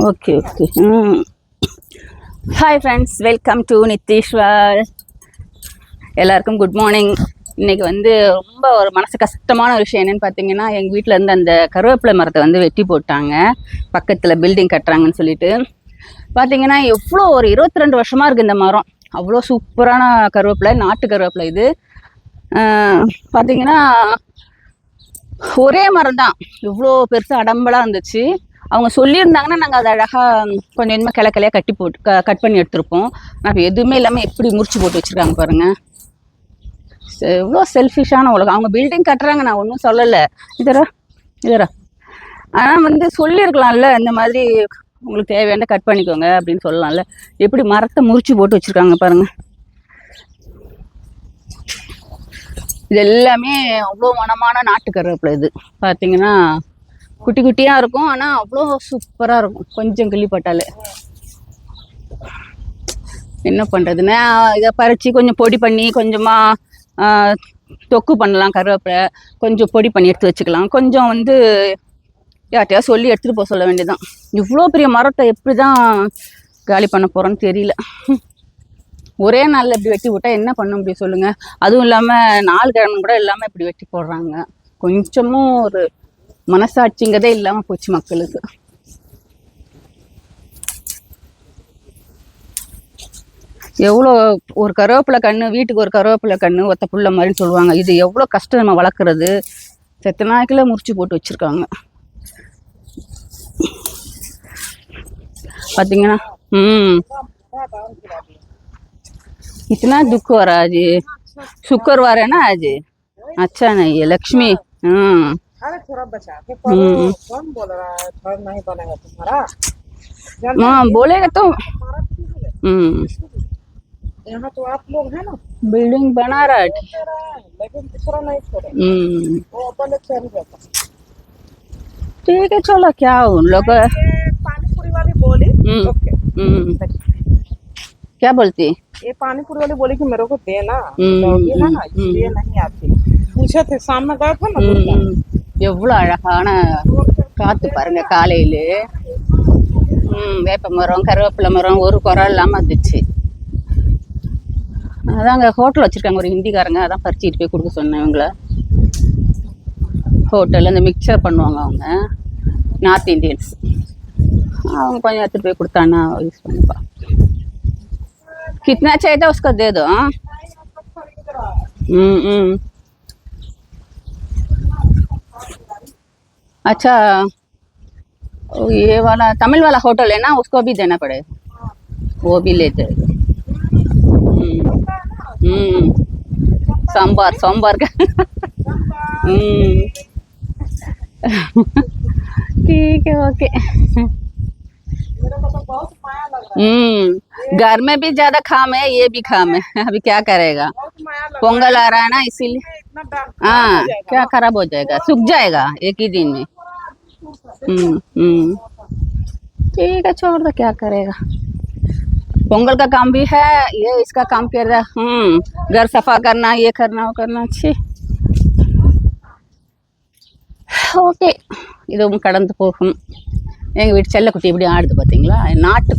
Okay okay. Hi friends, welcome to Nitheeswar. எல்லாருக்கும் good morning. இன்னைக்கு வந்து ரொம்ப ஒரு மனசு கஷ்டமான ஒரு விஷயம் என்னன்னு பார்த்தீங்கன்னா, எங்கள் வீட்டில் இருந்து அந்த கருவேப்பிலை மரத்தை வந்து வெட்டி போட்டாங்க. பக்கத்தில் பில்டிங் கட்டுறாங்கன்னு சொல்லிட்டு பார்த்தீங்கன்னா, எவ்வளோ ஒரு 22 வருஷமாக இருக்குது இந்த மரம். அவ்வளோ சூப்பரான கருவேப்பிலை, நாட்டு கருவேப்பிலை இது. பார்த்தீங்கன்னா ஒரே மரம் தான், இவ்வளோ பெருசாக அடம்பலாக இருந்துச்சு. அவங்க சொல்லியிருந்தாங்கன்னா நாங்கள் அதை அழகாக கொஞ்சம் கொஞ்சமாக கிளைக்கிளையாக கட்டி போட்டு கட் பண்ணி எடுத்துருப்போம். ஆனால் இப்போ எதுவுமே இல்லாமல் எப்படி முறிச்சு போட்டு வச்சுருக்காங்க பாருங்கள். எவ்வளோ செல்ஃபிஷான உலகம். அவங்க பில்டிங் கட்டுறாங்க, நான் ஒன்றும் சொல்லலை. இதரா ஆனால் வந்து சொல்லியிருக்கலாம்ல, இந்த மாதிரி உங்களுக்கு தேவையான கட் பண்ணிக்கோங்க அப்படின்னு சொல்லலாம்ல. எப்படி மரத்தை முறிச்சு போட்டு வச்சுருக்காங்க பாருங்கள். இது எல்லாமே அவ்வளோ மனமான நாட்டு கருவேப்பிலை. இது பார்த்தீங்கன்னா குட்டி குட்டியாக இருக்கும், ஆனால் அவ்வளோ சூப்பராக இருக்கும். கொஞ்சம் கிள்ளிப்பட்டாலே என்ன பண்ணுறதுன்னா, இதை பறித்து கொஞ்சம் பொடி பண்ணி கொஞ்சமாக தொக்கு பண்ணலாம். கருவேப்பிலை கொஞ்சம் பொடி பண்ணி எடுத்து வச்சுக்கலாம். கொஞ்சம் வந்து யார்ட்டையா சொல்லி எடுத்துகிட்டு போக சொல்ல வேண்டியதுதான். இவ்வளோ பெரிய மரத்தை எப்படி தான் காலி பண்ண போகிறோன்னு தெரியல. ஒரே நாளில் இப்படி வெட்டி விட்டால் என்ன பண்ண முடியும் சொல்லுங்கள்? அதுவும் இல்லாமல் 4 கிழமை கூட இல்லாமல் இப்படி வெட்டி போடுறாங்க. கொஞ்சமும் ஒரு மனசாட்சிங்கிறதே இல்லாமல் போச்சு மக்களுக்கு. எவ்வளோ ஒரு கருவேப்பிலை கன்று, வீட்டுக்கு ஒரு கருவேப்பிலை கன்று ஒத்த புள்ள மாதிரின்னு சொல்லுவாங்க. இது எவ்வளோ கஷ்டம் நம்ம வளர்க்குறது. செத்த நாய்க்குள்ள முறிச்சு போட்டு வச்சுருக்காங்க பார்த்தீங்கன்னா. इतना दुख हो रहा है जी। शुक्रवार है ना आज, अच्छा नहीं है लक्ष्मी। अरे थोड़ा बचा के पढ़ो। कौन बोल रहा है घर नहीं बनेगा तुम्हारा? हाँ बोलेगा तो। यहाँ तो आप लोग हैं ना, बिल्डिंग बना रहा है लेकिन दूसरा नहीं छोड़े। वो अपन चल जाता। ठीक है चलो, क्या उन लोग पानी पूरी वाली बोली। ओके क्या बोलती? ये पानी पूरी वाली बोली कि मेरे को देना, दोगी ना, इसलिए नहीं आती। पूछे थे शाम में गए थे ना। எவ்வளோ அழகான காற்று பாருங்க காலையில். வேப்ப மரம், கருவேப்பிலை மரம், ஒரு குறை இல்லாமல் இருந்துச்சு. அதான் அங்கே ஹோட்டல் வச்சுருக்காங்க ஒரு ஹிந்திக்காரங்க, அதான் பறிச்சுட்டு போய் கொடுக்க சொன்னேன் இவங்கள. ஹோட்டலில் இந்த மிக்சர் பண்ணுவாங்க அவங்க, நார்த் இந்தியன்ஸ். அவங்க கொஞ்சம் எடுத்துகிட்டு போய் கொடுத்தான்னா யூஸ் பண்ணிப்பா. कितना चाहिए था उसका दे दो। हाँ अच्छा, ये वाला तमिल वाला होटल है ना, उसको भी देना पड़ेगा, वो भी लेते हैं। सोमवार का ठीक है ओके। घर में भी ज्यादा काम है, ये भी काम है, अभी क्या करेगा? पोंगल आ रहा है ना, इसीलिए हाँ क्या खराब हो जाएगा, सूख जाएगा एक ही दिन में। ठीक है छोड़ दो, क्या करेगा। पोंगल का काम भी है, ये इसका काम कर रहा है। घर सफा करना, ये करना, वो करना। अच्छी ஓகே, இதுவும் கடந்து போகும். எங்கள் வீட்டு செல்லக்குட்டி எப்படி ஆடுது பார்த்தீங்களா? நாட்டு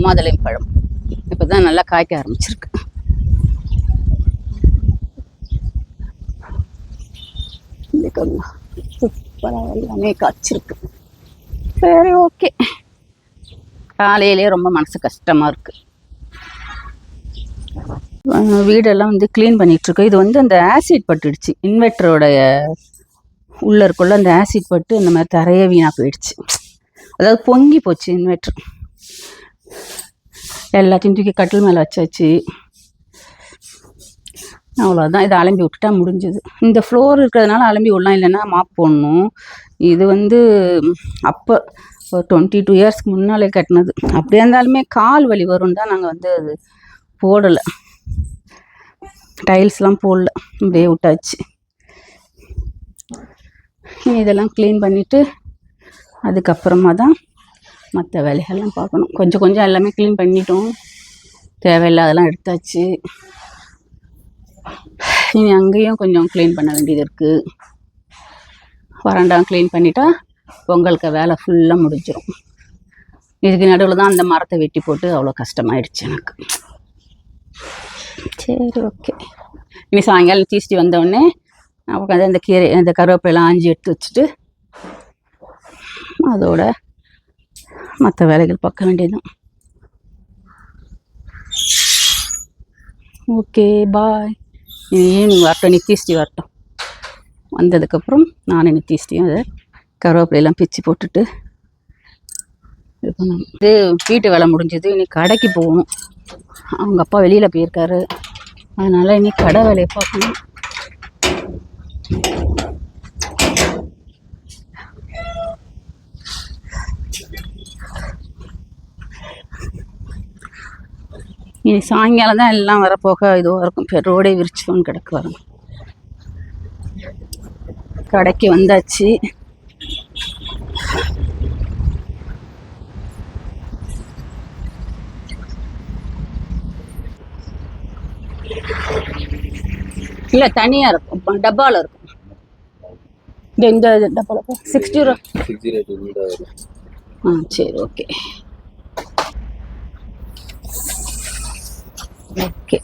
மாதுளை பழம் இப்போ தான் நல்லா காய்க்க ஆரம்பிச்சிருக்கு. சூப்பராக எல்லாமே காய்ச்சிருக்கு. சரி ஓகே, காலையிலே ரொம்ப மனசு கஷ்டமாக இருக்குது. வீடெல்லாம் வந்து க்ளீன் பண்ணிகிட்ருக்கு. இது வந்து அந்த ஆசிட் பட்டுடுச்சு, இன்வெர்ட்டரோடைய உள்ளே இருக்குள்ள அந்த ஆசிட் பட்டு இந்த மாதிரி தரைய வீணாக போயிடுச்சு. அதாவது பொங்கி போச்சு இன்வெர்ட்டர். எல்லாத்தையும் தூக்கி கட்டில் மேலே வச்சாச்சு. அவ்வளோதான், இதை அலம்பி விட்டுட்டா முடிஞ்சுது. இந்த ஃப்ளோர் இருக்கிறதுனால அலம்பி விடலாம், இல்லைன்னா மாப் போடணும். இது வந்து அப்போ ஒரு 22 இயர்ஸ்க்கு முன்னாலே கட்டினது. அப்படியே இருந்தாலுமே கால் வலி வரும் தான் நாங்கள் வந்து அது போடலை, டைல்ஸ்லாம் போடல, அப்படியே விட்டாச்சு. இதெல்லாம் க்ளீன் பண்ணிவிட்டு அதுக்கப்புறமா தான் மற்ற வேலைகள்லாம் பார்க்கணும். கொஞ்சம் கொஞ்சம் எல்லாமே க்ளீன் பண்ணிட்டோம், தேவையில்லாதெல்லாம் எடுத்தாச்சு. இனி அங்கேயும் கொஞ்சம் க்ளீன் பண்ண வேண்டியது இருக்குது. வராண்டா க்ளீன் பண்ணிட்டா பொங்கலுக்கு வேலை ஃபுல்லாக முடிஞ்சிடும். இதுக்கு நடுவில் தான் அந்த மரத்தை வெட்டி போட்டு அவ்வளோ கஷ்டமாயிடுச்சு எனக்கு. சரி, ஓகே. இனி சாயங்காலம் தீஸ்டி வந்தோடனே உட்காந்து இந்த கீரை இந்த கருவேப்பிலையெல்லாம் ஆஞ்சி எடுத்து வச்சுட்டு அதோட மற்ற வேலைகள் பார்க்க வேண்டியதுதான். ஓகே, பாய். ஈவினிங் வரட்டும், நித்திஸ்டி வரட்டும். வந்ததுக்கப்புறம் நான் நித்திஸ்டியும் அதை கருவேப்பிலையெல்லாம் பிச்சு போட்டுட்டு இது பண்ணணும். இது வீட்டு வேலை முடிஞ்சது. இனி கடைக்கு போகணும். அவங்க அப்பா வெளியில் போயிருக்காரு. அதனால் இனி கடை வேலையை பார்க்கணும். இனி சாயங்காலம் தான் எல்லாம் வரப்போக இதுவாக இருக்கும். ரோடே விரிச்சுன்னு கிடக்கு. வரும் கடைக்கு வந்தாச்சு. இல்லை, தனியாக இருக்கும், டப்பாவில் இருக்கும். இந்த டப்பாவில் 60. சரி, ஓகே ஓகே.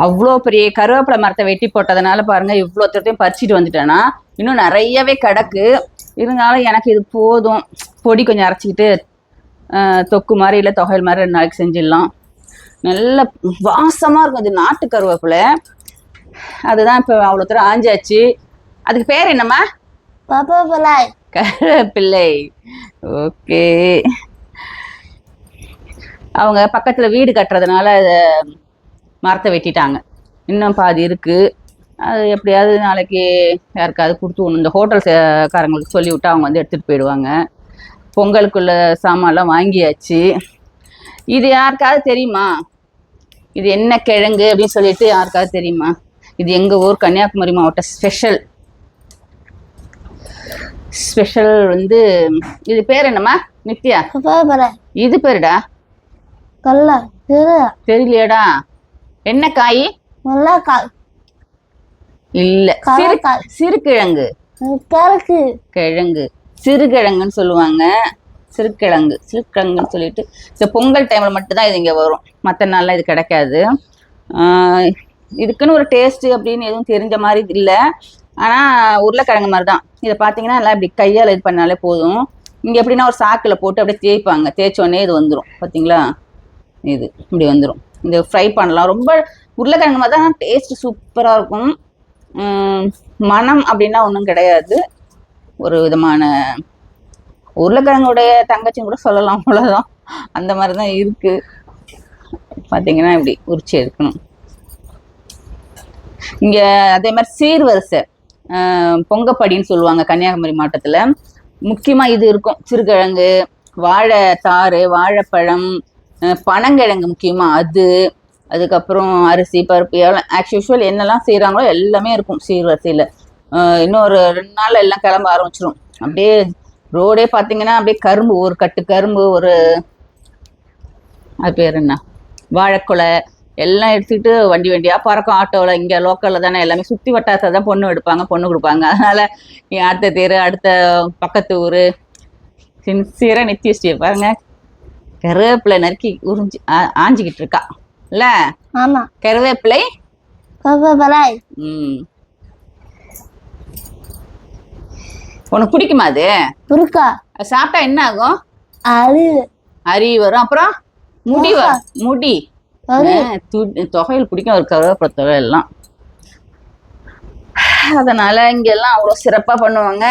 அவ்வளோ பெரிய கருவேப்பிலை மரத்தை வெட்டி போட்டதுனால பாருங்க இவ்வளோ தூரத்தையும் பறிச்சுட்டு வந்துட்டேன்னா இன்னும் நிறையவே கிடக்கு. இருந்தாலும் எனக்கு இது போதும். பொடி கொஞ்சம் அரைச்சிக்கிட்டு தொக்கு மாதிரி இல்லை தொகையல் மாதிரி 2 நாளைக்கு செஞ்சிடலாம். நல்ல வாசமாக இருக்கும். இது நாட்டு கருவேப்பிலை. அதுதான் இப்போ அவ்வளோ தூரம் ஆஞ்சாச்சு. அதுக்கு பேர் என்னம்மா? கருவேப்பிள்ளை. ஓகே. அவங்க பக்கத்தில் வீடு கட்டுறதுனால மரத்தை வெட்டிட்டாங்க. இன்னும் பாதி இருக்குது. அது எப்படியாவது நாளைக்கு யாருக்காவது கொடுத்து இந்த ஹோட்டல்காரங்களுக்கு சொல்லி விட்டு அவங்க வந்து எடுத்துகிட்டு போயிடுவாங்க. பொங்கலுக்குள்ள சாமான்லாம் வாங்கியாச்சு. இது யாருக்காவது தெரியுமா? இது என்ன கிழங்கு அப்படின்னு சொல்லிட்டு யாருக்காவது தெரியுமா? இது எங்கள் ஊர் கன்னியாகுமரி மாவட்ட ஸ்பெஷல் வந்து இது பேர் என்னம்மா? நித்யா, இது பேருடா தெரியலையாடா? என்ன காய்? இல்ல, சிறுகிழங்கு. கிழங்கு சிறுகிழங்குன்னு சொல்லுவாங்க. சிறுகிழங்குன்னு சொல்லிட்டு இந்த பொங்கல் டைம்ல மட்டும்தான் இது இங்க வரும். மற்ற நாள்லாம் இது கிடைக்காது. இதுக்குன்னு ஒரு டேஸ்ட் அப்படின்னு எதுவும் தெரிஞ்ச மாதிரி இல்லை. ஆனா உருளைக்கிழங்கு மாதிரி தான். இதை பார்த்தீங்கன்னா எல்லாம் இப்படி கையால் இது பண்ணாலே போதும். இங்கே எப்படின்னா ஒரு சாக்கில் போட்டு அப்படியே தேய்ப்பாங்க. தேய்ச்சோடனே இது வந்துடும். பார்த்தீங்களா? இது இப்படி வந்துடும். இந்த ஃப்ரை பண்ணலாம். ரொம்ப உருளைக்கிழங்கு மாதிரி தான். டேஸ்ட் சூப்பராக இருக்கும். மனம் அப்படின்னா ஒன்றும் கிடையாது. ஒரு விதமான உருளைக்கிழங்குடைய தங்கச்சின்னு கூட சொல்லலாம். அவ்வளோதான். அந்த மாதிரி தான் இருக்குது. பார்த்தீங்கன்னா இப்படி உரிச்சு எடுக்கணும். இங்கே அதே மாதிரி சீர்வரிசை பொங்கப்படின்னு சொல்லுவாங்க கன்னியாகுமரி மாவட்டத்தில். முக்கியமாக இது இருக்கும். சிறுகிழங்கு, வாழைத்தாறு, வாழைப்பழம், பனங்கிழங்கு முக்கியமாக அது. அதுக்கப்புறம் அரிசி, பருப்பு, ஆஸ் யூஷுவல் என்னெல்லாம் செய்கிறாங்களோ எல்லாமே இருக்கும் சீர்வரிசையில். இன்னொரு 2 நாள் எல்லாம் கிளம்ப ஆரம்பிச்சிடும். அப்படியே ரோடே பார்த்தீங்கன்னா அப்படியே கரும்பு, ஒரு கட்டு கரும்பு, ஒரு அது பேர் என்ன, வாழைக்குலை எல்லாம் எடுத்துக்கிட்டு வண்டி வண்டியாக பறக்கும். ஆட்டோவில் இங்கே லோக்கலில் தானே எல்லாமே சுற்றி வட்டாரத்தை தான் பொண்ணு எடுப்பாங்க, பொண்ணு கொடுப்பாங்க. அதனால் அடுத்த தெரு, அடுத்த பக்கத்து ஊர் சின்சியராக நித்தியஸ்டியை பாருங்க. கருவேப்பிலை நறுக்கி உறிஞ்சி ஆஞ்சிக்கிட்டு இருக்கா இல்ல? ஆமா, கருவேப்பிலை. உனக்கு பிடிக்குமா அது? சாப்பிட்டா என்ன ஆகும்? அரி வரும். அப்புறம் முடி தொகையில் பிடிக்கும். ஒரு கருவேப்பிலை தொகை எல்லாம். அதனால இங்கெல்லாம் அவ்வளோ சிறப்பாக பண்ணுவாங்க.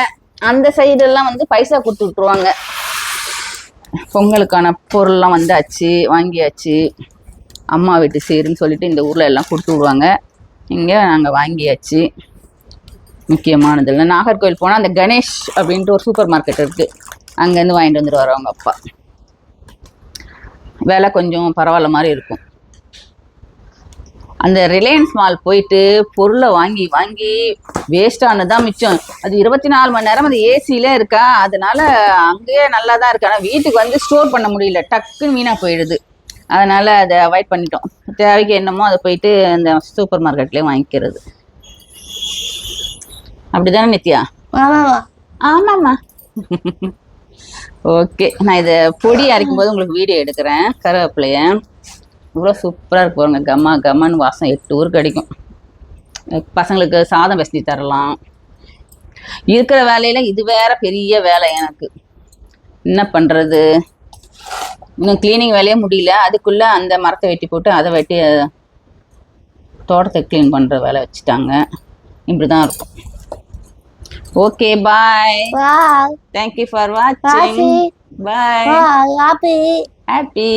அந்த சைடெல்லாம் வந்து பைசா கொடுத்து விட்டுருவாங்க. பொங்கலுக்கான பொருள்லாம் வந்தாச்சு, வாங்கியாச்சு. அம்மா வீட்டு சீருன்னு சொல்லிட்டு இந்த ஊரில் எல்லாம் கொடுத்து விடுவாங்க. இங்கே நாங்கள் வாங்கியாச்சு. முக்கியமானது இல்லை. நாகர்கோவில் போனால் அந்த கணேஷ் அப்படின்ட்டு ஒரு சூப்பர் மார்க்கெட் இருக்குது. அங்கேருந்து வாங்கிட்டு வந்துடுவார் அவங்க அப்பா. விலை கொஞ்சம் பரவாயில்ல மாதிரி இருக்கும். அந்த ரிலையன்ஸ் மால் போயிட்டு பொருளை வாங்கி வாங்கி வேஸ்ட் ஆனதுதான் மிச்சம். அது 24 மணி நேரம் அது ஏசியில இருக்கா, அதனால அங்கேயே நல்லா தான் இருக்கு. ஆனால் வீட்டுக்கு வந்து ஸ்டோர் பண்ண முடியல, டக்குன்னு வீணா போயிடுது. அதனால அதை அவாய்ட் பண்ணிட்டோம். தேவைக்கு என்னமோ அதை போயிட்டு அந்த சூப்பர் மார்க்கெட்லயே வாங்கிக்கிறது. அப்படிதானே நித்யா? ஆமாம்மா. ஓகே, நான் இதை பொடி அரைக்கும் போது உங்களுக்கு வீடியோ எடுக்கிறேன். கருவேப்பிலைய இவ்வளோ சூப்பராக இருக்கு பாருங்க, கம்மா கம்மான்னு வாசம் 8 ஊருக்கு அடிக்கும். பசங்களுக்கு சாதம் பிசைஞ்சு தரலாம். இருக்கிற வேலையில இது வேற பெரிய வேலை எனக்கு. என்ன பண்ணுறது, இன்னும் கிளீனிங் வேலையே முடியல. அதுக்குள்ளே அந்த மரத்தை வெட்டி போட்டு அதை வெட்டி தோட்டத்தை க்ளீன் பண்ணுற வேலை வச்சுட்டாங்க. இப்படி தான் இருக்கும். Okay, bye. தேங்க்யூ ஃபார் வாட்சிங். பாய். ஹாப்பி.